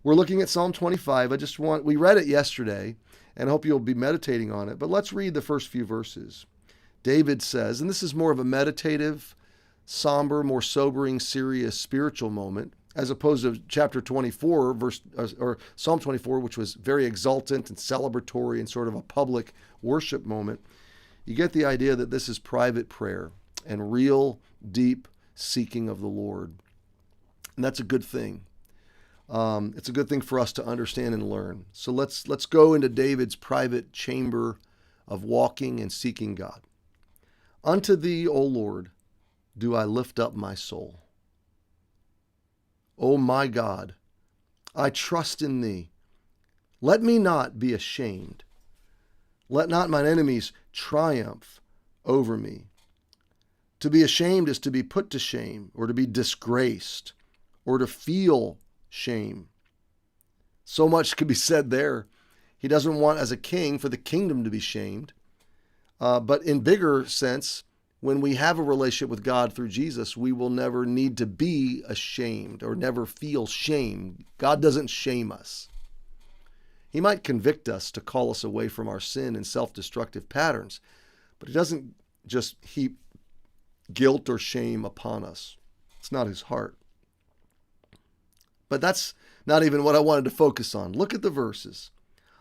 We're looking at Psalm 25. We read it yesterday and hope you'll be meditating on it. But let's read the first few verses. David says, and this is more of a meditative, somber, more sobering, serious, spiritual moment, as opposed to chapter 24, or Psalm 24, which was very exultant and celebratory and sort of a public worship moment. You get the idea that this is private prayer and real, deep seeking of the Lord. And that's a good thing. It's a good thing for us to understand and learn. So let's go into David's private chamber of walking and seeking God. Unto thee, O Lord, do I lift up my soul. O my God, I trust in thee. Let me not be ashamed. Let not mine enemies triumph over me. To be ashamed is to be put to shame, or to be disgraced, or to feel shame. So much could be said there. He doesn't want, as a king, for the kingdom to be shamed. But in bigger sense, when we have a relationship with God through Jesus, we will never need to be ashamed or never feel shame. God doesn't shame us. He might convict us to call us away from our sin and self-destructive patterns, but he doesn't just heap guilt or shame upon us. It's not his heart. But that's not even what I wanted to focus on. Look at the verses.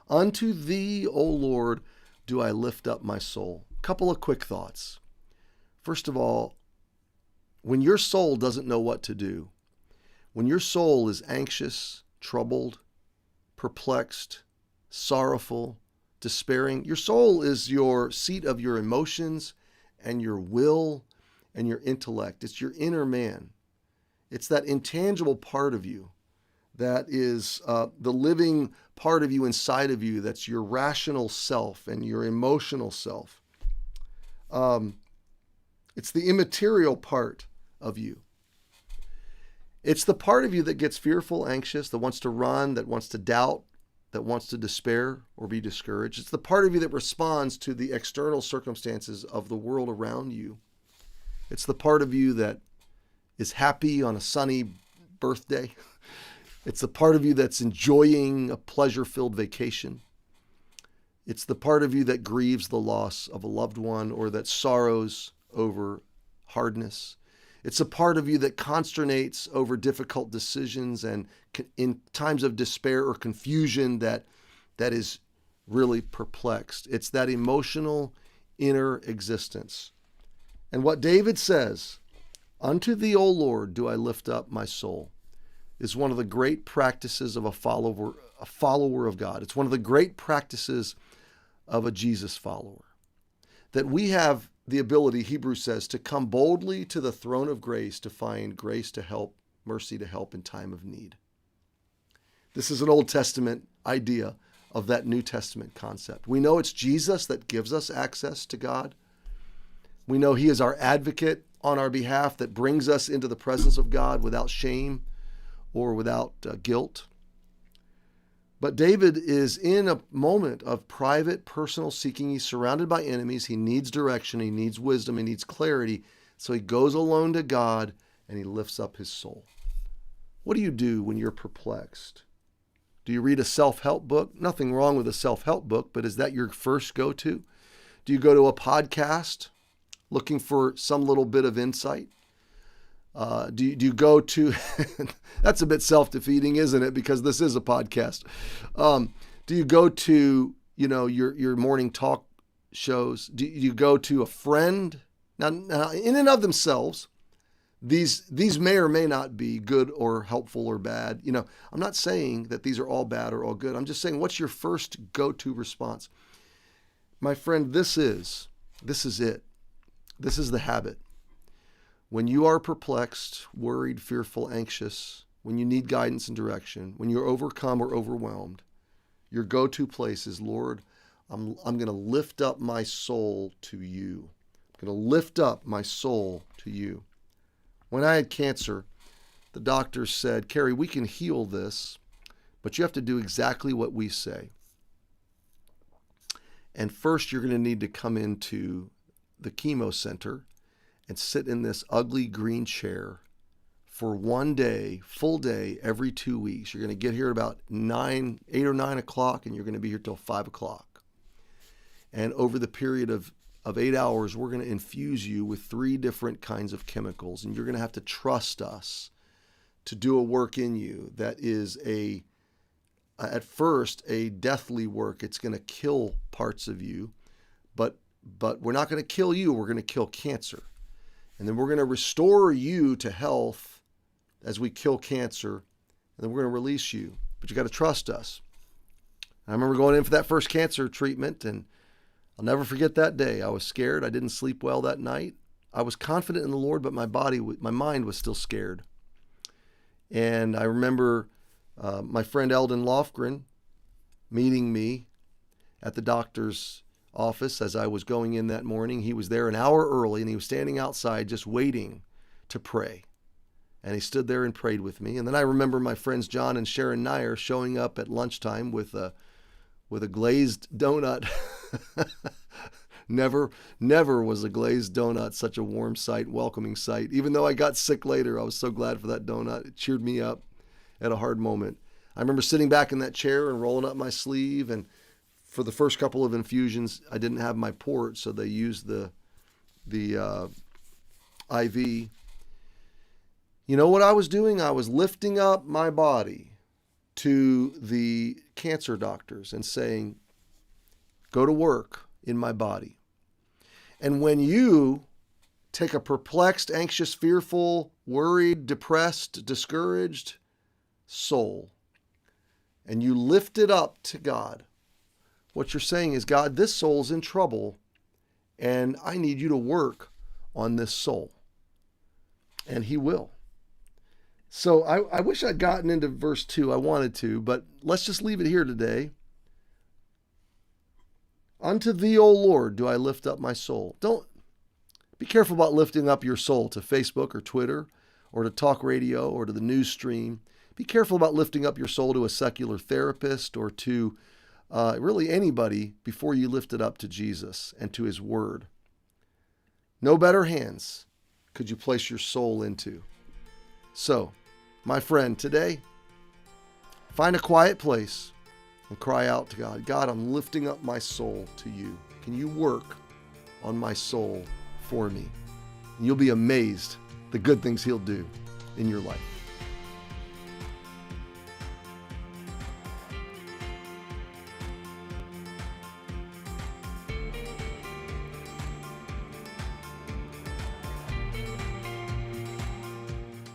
Unto thee, O Lord, do I lift up my soul. Couple of quick thoughts. First of all, when your soul doesn't know what to do, when your soul is anxious, troubled, perplexed, sorrowful, despairing, your soul is your seat of your emotions and your will and your intellect. It's your inner man. It's that intangible part of you that is the living part of you inside of you that's your rational self and your emotional self. It's the immaterial part of you. It's the part of you that gets fearful, anxious, that wants to run, that wants to doubt, that wants to despair or be discouraged. It's the part of you that responds to the external circumstances of the world around you. It's the part of you that is happy on a sunny birthday. It's the part of you that's enjoying a pleasure-filled vacation. It's the part of you that grieves the loss of a loved one or that sorrows over hardness. It's a part of you that consternates over difficult decisions and in times of despair or confusion that is really perplexed. It's that emotional inner existence. And what David says, unto thee, O Lord, do I lift up my soul, is one of the great practices of a follower of God. It's one of the great practices of a Jesus follower. That we have the ability, Hebrews says, to come boldly to the throne of grace to find grace to help, mercy to help in time of need. This is an Old Testament idea of that New Testament concept. We know it's Jesus that gives us access to God. We know he is our advocate on our behalf that brings us into the presence of God without shame or without guilt. But David is in a moment of private, personal seeking. He's surrounded by enemies. He needs direction. He needs wisdom. He needs clarity. So he goes alone to God and he lifts up his soul. What do you do when you're perplexed? Do you read a self-help book? Nothing wrong with a self-help book, but is that your first go-to? Do you go to a podcast looking for some little bit of insight? Do you go to, that's a bit self-defeating, isn't it? Because this is a podcast. Do you go to, your morning talk shows? Do you go to a friend? Now, in and of themselves, these may or may not be good or helpful or bad. I'm not saying that these are all bad or all good. I'm just saying, what's your first go-to response? My friend, this is it. This is the habit. When you are perplexed, worried, fearful, anxious, when you need guidance and direction, when you're overcome or overwhelmed, your go-to place is, Lord, I'm going to lift up my soul to you. I'm going to lift up my soul to you. When I had cancer, the doctors said, Cary, we can heal this, but you have to do exactly what we say. And first, you're going to need to come into the chemo center and sit in this ugly green chair for one day, full day, every 2 weeks. You're going to get here about 8 or 9 o'clock, and you're going to be here till 5 o'clock. And over the period of 8 hours, we're going to infuse you with 3 different kinds of chemicals, and you're going to have to trust us to do a work in you that is at first a deathly work. It's going to kill parts of you, but we're not going to kill you. We're going to kill cancer. And then we're going to restore you to health as we kill cancer, and then we're going to release you. But you got to trust us. I remember going in for that first cancer treatment, and I'll never forget that day. I was scared. I didn't sleep well that night. I was confident in the Lord, but my mind was still scared. And I remember my friend Eldon Lofgren meeting me at the doctor's office as I was going in that morning. He was there an hour early, and he was standing outside just waiting to pray. And he stood there and prayed with me. And then I remember my friends John and Sharon Nyer showing up at lunchtime with a glazed donut. Never was a glazed donut such a warm sight, welcoming sight. Even though I got sick later, I was so glad for that donut. It cheered me up at a hard moment. I remember sitting back in that chair and rolling up my sleeve, and for the first couple of infusions, I didn't have my port, so they used the IV. You know what I was doing? I was lifting up my body to the cancer doctors and saying, go to work in my body. And when you take a perplexed, anxious, fearful, worried, depressed, discouraged soul, and you lift it up to God, what you're saying is, God, this soul's in trouble, and I need you to work on this soul. And he will. So I wish I'd gotten into verse 2. I wanted to, but let's just leave it here today. Unto thee, O Lord, do I lift up my soul. Don't be careful about lifting up your soul to Facebook or Twitter or to talk radio or to the news stream. Be careful about lifting up your soul to a secular therapist or to really anybody before you lift it up to Jesus and to his word. No better hands could you place your soul into. So, my friend, today, find a quiet place and cry out to God. God, I'm lifting up my soul to you. Can you work on my soul for me? And you'll be amazed the good things he'll do in your life.